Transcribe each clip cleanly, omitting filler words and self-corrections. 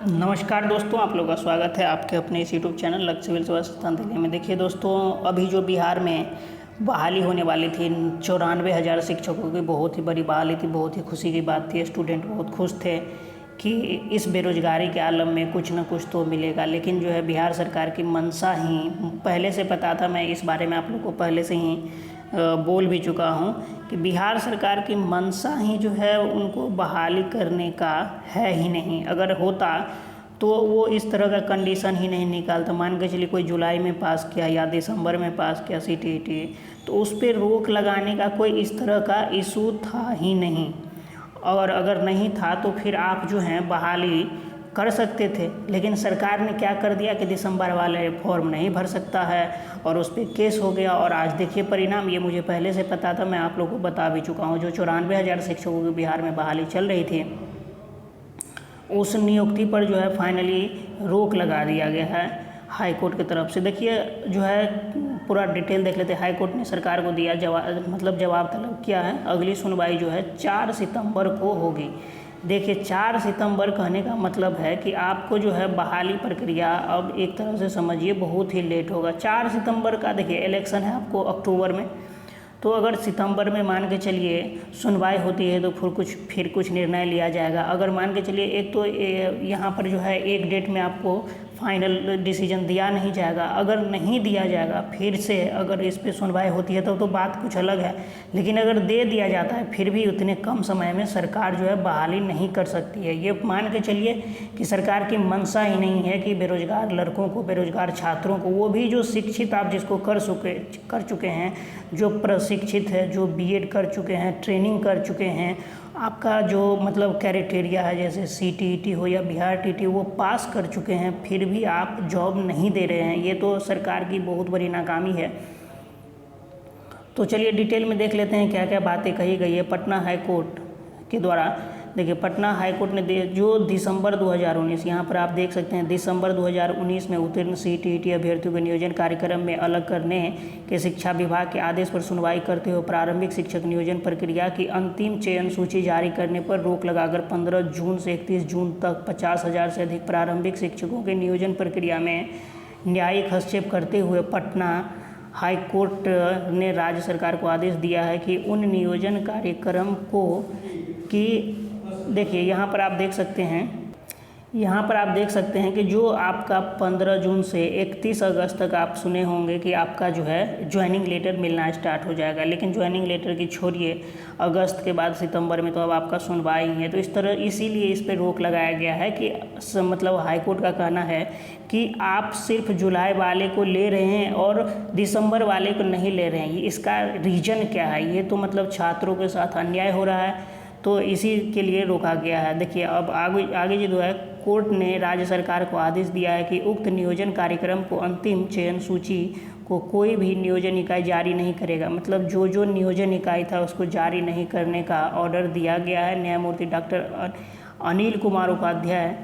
नमस्कार दोस्तों, आप लोगों का स्वागत है आपके अपने इस यूट्यूब चैनल लक्ष्य सिविल सेवा संस्थान दिल्ली में। देखिए दोस्तों, अभी जो बिहार में बहाली होने वाली थी 94,000 शिक्षकों की, बहुत ही बड़ी बहाली थी, बहुत ही खुशी की बात थी। स्टूडेंट बहुत खुश थे कि इस बेरोजगारी के आलम में कुछ न कुछ तो मिलेगा। लेकिन जो है बिहार सरकार की मंशा ही पहले से पता था, मैं इस बारे में आप लोग को पहले से ही बोल भी चुका हूँ कि बिहार सरकार की मंशा ही जो है उनको बहाली करने का है ही नहीं। अगर होता तो वो इस तरह का कंडीशन ही नहीं निकालता। मान के चलिए कोई जुलाई में पास किया या दिसंबर में पास किया सीटीईटी, तो उस पर रोक लगाने का कोई इस तरह का इशू था ही नहीं। और अगर नहीं था तो फिर आप जो हैं बहाली कर सकते थे। लेकिन सरकार ने क्या कर दिया कि दिसंबर वाले फॉर्म नहीं भर सकता है और उस पर केस हो गया। और आज देखिए परिणाम, ये मुझे पहले से पता था, मैं आप लोगों को बता भी चुका हूँ। जो 94,000 शिक्षकों की बिहार में बहाली चल रही थी, उस नियुक्ति पर जो है फाइनली रोक लगा दिया गया है हाई कोर्ट की तरफ से। देखिए जो है पूरा डिटेल देख लेते हैं। हाई कोर्ट ने सरकार को दिया जवाब तलब किया है। अगली सुनवाई जो है 4 सितंबर को होगी। देखिए 4 सितंबर कहने का मतलब है कि आपको जो है बहाली प्रक्रिया अब एक तरह से समझिए बहुत ही लेट होगा। 4 सितंबर का देखिए इलेक्शन है आपको अक्टूबर में, तो अगर सितंबर में मान के चलिए सुनवाई होती है तो फिर कुछ निर्णय लिया जाएगा। अगर मान के चलिए एक तो यहाँ पर जो है एक डेट में आपको फाइनल डिसीजन दिया नहीं जाएगा। अगर नहीं दिया जाएगा फिर से अगर इस पे सुनवाई होती है तो बात कुछ अलग है। लेकिन अगर दे दिया जाता है फिर भी उतने कम समय में सरकार जो है बहाली नहीं कर सकती है। ये मान के चलिए कि सरकार की मंशा ही नहीं है कि बेरोजगार लड़कों को, बेरोजगार छात्रों को, वो भी जो शिक्षित आप जिसको कर चुके हैं, जो प्रशिक्षित है, जो बीएड कर चुके हैं, ट्रेनिंग कर चुके हैं, आपका जो मतलब क्राइटेरिया है जैसे सीटीईटी हो या बिहार टीटी, वो पास कर चुके हैं, फिर भी आप जॉब नहीं दे रहे हैं। ये तो सरकार की बहुत बड़ी नाकामी है। तो चलिए डिटेल में देख लेते हैं क्या क्या बातें कही गई है पटना हाई कोर्ट के द्वारा। देखिए पटना हाई कोर्ट ने जो दिसंबर 2019, यहाँ पर आप देख सकते हैं दिसंबर 2019 में उत्तीर्ण सीटीईटी अभ्यर्थियों के नियोजन कार्यक्रम में अलग करने के शिक्षा विभाग के आदेश पर सुनवाई करते हुए प्रारंभिक शिक्षक नियोजन प्रक्रिया की अंतिम चयन सूची जारी करने पर रोक लगाकर 15 जून से 31 जून तक 50,000 से अधिक प्रारंभिक शिक्षकों के नियोजन प्रक्रिया में न्यायिक हस्तक्षेप करते हुए पटना हाई कोर्ट ने राज्य सरकार को आदेश दिया है कि उन नियोजन कार्यक्रम को कि देखिए यहाँ पर आप देख सकते हैं कि जो आपका 15 जून से 31 अगस्त तक आप सुने होंगे कि आपका जो है ज्वाइनिंग लेटर मिलना स्टार्ट हो जाएगा। लेकिन ज्वाइनिंग लेटर की छोड़िए, अगस्त के बाद सितंबर में तो अब आपका सुनवाई है। तो इस तरह इसीलिए इस पर रोक लगाया गया है कि मतलब हाई कोर्ट का कहना है कि आप सिर्फ जुलाई वाले को ले रहे हैं और दिसंबर वाले को नहीं ले रहे हैं। इसका रीज़न क्या है? ये तो मतलब छात्रों के साथ अन्याय हो रहा है, तो इसी के लिए रोका गया है। देखिए अब आगे जो है कोर्ट ने राज्य सरकार को आदेश दिया है कि उक्त नियोजन कार्यक्रम को अंतिम चयन सूची को कोई भी नियोजन इकाई जारी नहीं करेगा। मतलब जो नियोजन इकाई था उसको जारी नहीं करने का ऑर्डर दिया गया है। न्यायमूर्ति डॉक्टर अनिल कुमार उपाध्याय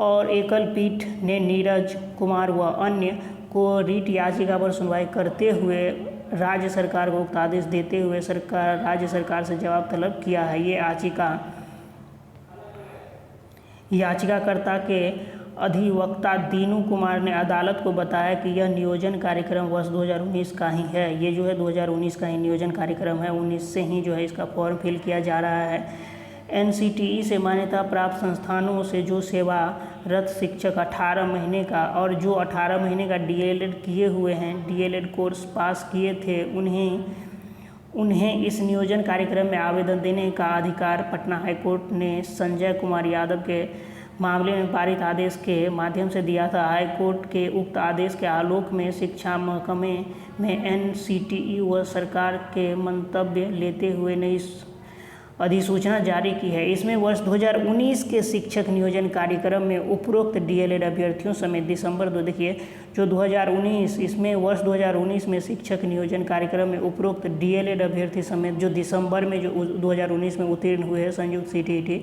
और एकल पीठ ने नीरज कुमार व अन्य को रीट याचिका पर सुनवाई करते हुए राज्य सरकार को उक्त आदेश देते हुए राज्य सरकार से जवाब तलब किया है। ये याचिकाकर्ता के अधिवक्ता दीनू कुमार ने अदालत को बताया कि यह नियोजन कार्यक्रम वर्ष 2019 का ही है। ये जो है 2019 का ही नियोजन कार्यक्रम है। 19 से ही जो है इसका फॉर्म फिल किया जा रहा है। एनसीटीई से मान्यता प्राप्त संस्थानों से जो सेवारत शिक्षक 18 महीने का और जो 18 महीने का डीएलएड किए हुए हैं, डीएलएड कोर्स पास किए थे, उन्हें इस नियोजन कार्यक्रम में आवेदन देने का अधिकार पटना हाईकोर्ट ने संजय कुमार यादव के मामले में पारित आदेश के माध्यम से दिया था। हाईकोर्ट के उक्त आदेश के आलोक में शिक्षा महकमे में एनसीटीई व सरकार के मंतव्य लेते हुए नई अधिसूचना जारी की है। इसमें वर्ष 2019 के शिक्षक नियोजन कार्यक्रम में उपरोक्त डीएलएड अभ्यर्थियों समेत दिसंबर देखिए जो 2019, इसमें वर्ष 2019 में शिक्षक नियोजन कार्यक्रम में उपरोक्त डीएलएड अभ्यर्थी समेत जो दिसंबर में जो 2019 में उत्तीर्ण हुए हैं संयुक्त सीटीईटी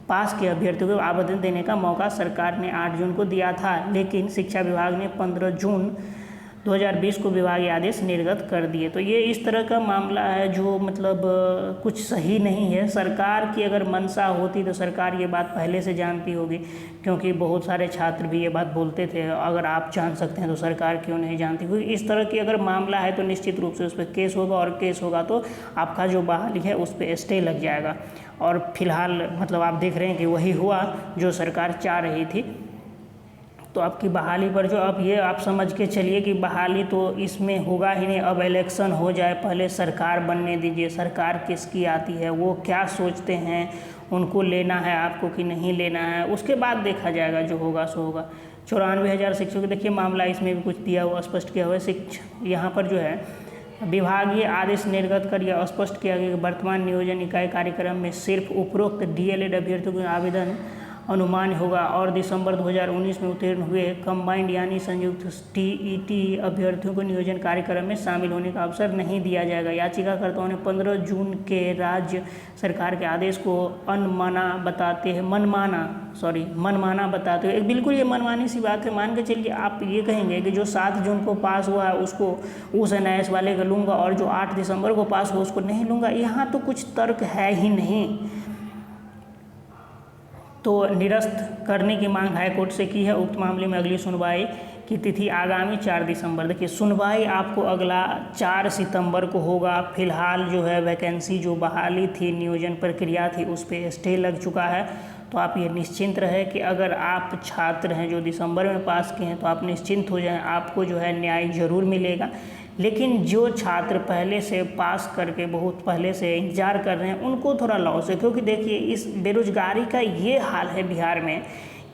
पास के अभ्यर्थियों को आवेदन देने का मौका सरकार ने 8 जून को दिया था। लेकिन शिक्षा विभाग ने 15 जून 2020 को विभागीय आदेश निर्गत कर दिए। तो ये इस तरह का मामला है जो मतलब कुछ सही नहीं है। सरकार की अगर मंशा होती तो सरकार ये बात पहले से जानती होगी, क्योंकि बहुत सारे छात्र भी ये बात बोलते थे, अगर आप जान सकते हैं तो सरकार क्यों नहीं जानती। क्योंकि इस तरह की अगर मामला है तो निश्चित रूप से उस पर केस होगा, और केस होगा तो आपका जो बहाली है उस पर स्टे लग जाएगा। और फिलहाल मतलब आप देख रहे हैं कि वही हुआ जो सरकार चाह रही थी। तो आपकी बहाली पर जो अब ये आप समझ के चलिए कि बहाली तो इसमें होगा ही नहीं। अब इलेक्शन हो जाए, पहले सरकार बनने दीजिए, सरकार किसकी आती है, वो क्या सोचते हैं, उनको लेना है आपको कि नहीं लेना है, उसके बाद देखा जाएगा, जो होगा सो होगा। 94,000 शिक्षकों, देखिए मामला इसमें भी कुछ दिया हुआ, स्पष्ट किया हुआ है। यहाँ पर जो है विभागीय आदेश निर्गत कर यह स्पष्ट किया गया कि वर्तमान नियोजन इकाई कार्यक्रम में सिर्फ उपरोक्त डीएलएड अभ्यर्थियों के आवेदन अनुमान होगा, और दिसंबर 2019 में उत्तीर्ण हुए कंबाइंड यानी संयुक्त टीईटी अभ्यर्थियों को नियोजन कार्यक्रम में शामिल होने का अवसर नहीं दिया जाएगा। याचिकाकर्ताओं ने 15 जून के राज्य सरकार के आदेश को मनमाना बताते हुए, बिल्कुल ये मनमानी सी बात है। मान के चलिए आप ये कहेंगे कि जो 7 जून को पास हुआ है उसको उस एनआईएस वाले को लूँगा, और जो 8 दिसंबर को पास हुआ उसको नहीं लूँगा। यहाँ तो कुछ तर्क है ही नहीं। तो निरस्त करने की मांग हाईकोर्ट से की है। उक्त मामले में अगली सुनवाई की तिथि आगामी 4 दिसंबर। देखिए सुनवाई आपको अगला 4 सितंबर को होगा। फिलहाल जो है वैकेंसी जो बहाली थी, नियोजन प्रक्रिया थी, उस पर स्टे लग चुका है। तो आप ये निश्चिंत रहे कि अगर आप छात्र हैं जो दिसंबर में पास किए हैं तो आप निश्चिंत हो जाएं, आपको जो है न्याय जरूर मिलेगा। लेकिन जो छात्र पहले से पास करके बहुत पहले से इंतजार कर रहे हैं उनको थोड़ा लॉस है, क्योंकि देखिए इस बेरोजगारी का ये हाल है बिहार में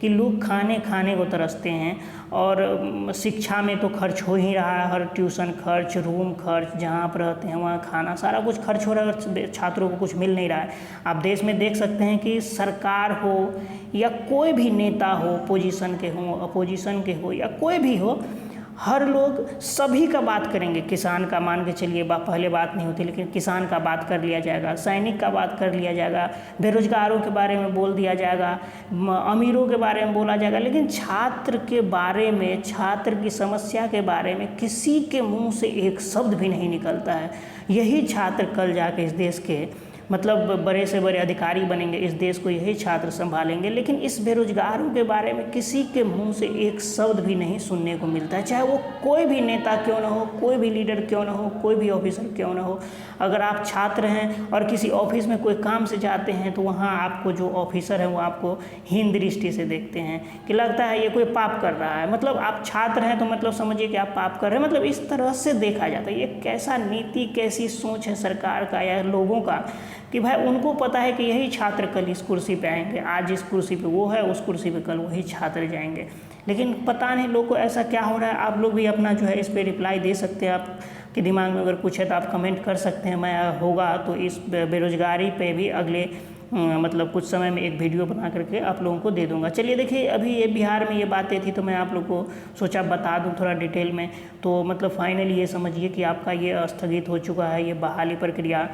कि लोग खाने को तरसते हैं, और शिक्षा में तो खर्च हो ही रहा है। हर ट्यूशन खर्च, रूम खर्च, जहाँ आप रहते हैं वहाँ खाना, सारा कुछ खर्च हो रहा है, छात्रों को कुछ मिल नहीं रहा है। आप देश में देख सकते हैं कि सरकार हो या कोई भी नेता हो, पोजीशन के हो, अपोजिशन के हो, या कोई भी हो, हर लोग सभी का बात करेंगे। किसान का मान के चलिए पहले बात नहीं होती, लेकिन किसान का बात कर लिया जाएगा, सैनिक का बात कर लिया जाएगा, बेरोजगारों के बारे में बोल दिया जाएगा, अमीरों के बारे में बोला जाएगा, लेकिन छात्र के बारे में, छात्र की समस्या के बारे में किसी के मुंह से एक शब्द भी नहीं निकलता है। यही छात्र कल जाके इस देश के मतलब बड़े से बड़े अधिकारी बनेंगे, इस देश को यही छात्र संभालेंगे। लेकिन इस बेरोजगारों के बारे में किसी के मुंह से एक शब्द भी नहीं सुनने को मिलता है, चाहे वो कोई भी नेता क्यों ना हो, कोई भी लीडर क्यों ना हो, कोई भी ऑफिसर क्यों ना हो। अगर आप छात्र हैं और किसी ऑफिस में कोई काम से जाते हैं तो वहाँ आपको जो ऑफिसर है वो आपको हीन दृष्टि से देखते हैं कि लगता है ये कोई पाप कर रहा है। मतलब आप छात्र हैं तो मतलब समझिए कि आप पाप कर रहे हैं, मतलब इस तरह से देखा जाता है। ये कैसा नीति, कैसी सोच है सरकार का या लोगों का कि भाई उनको पता है कि यही छात्र कल इस कुर्सी पे आएंगे, आज इस कुर्सी पे वो है, उस कुर्सी पे कल वही छात्र जाएंगे। लेकिन पता नहीं लोग को ऐसा क्या हो रहा है। आप लोग भी अपना जो है इस पे रिप्लाई दे सकते हैं। आपके दिमाग में अगर कुछ है तो आप कमेंट कर सकते हैं। मैं होगा तो इस बेरोजगारी पे भी अगले मतलब कुछ समय में एक वीडियो बना करके आप लोगों को दे दूंगा। चलिए देखिए, अभी ये बिहार में ये बातें थी तो मैं आप लोग को सोचा बता दूं थोड़ा डिटेल में। तो मतलब फाइनली ये समझिए कि आपका ये स्थगित हो चुका है, ये बहाली प्रक्रिया।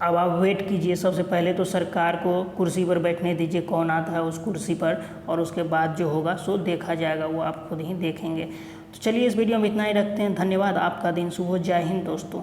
अब आप वेट कीजिए, सबसे पहले तो सरकार को कुर्सी पर बैठने दीजिए, कौन आता है उस कुर्सी पर, और उसके बाद जो होगा सो देखा जाएगा, वो आप खुद ही देखेंगे। तो चलिए इस वीडियो में इतना ही रखते हैं। धन्यवाद, आपका दिन शुभ हो। जय हिंद दोस्तों।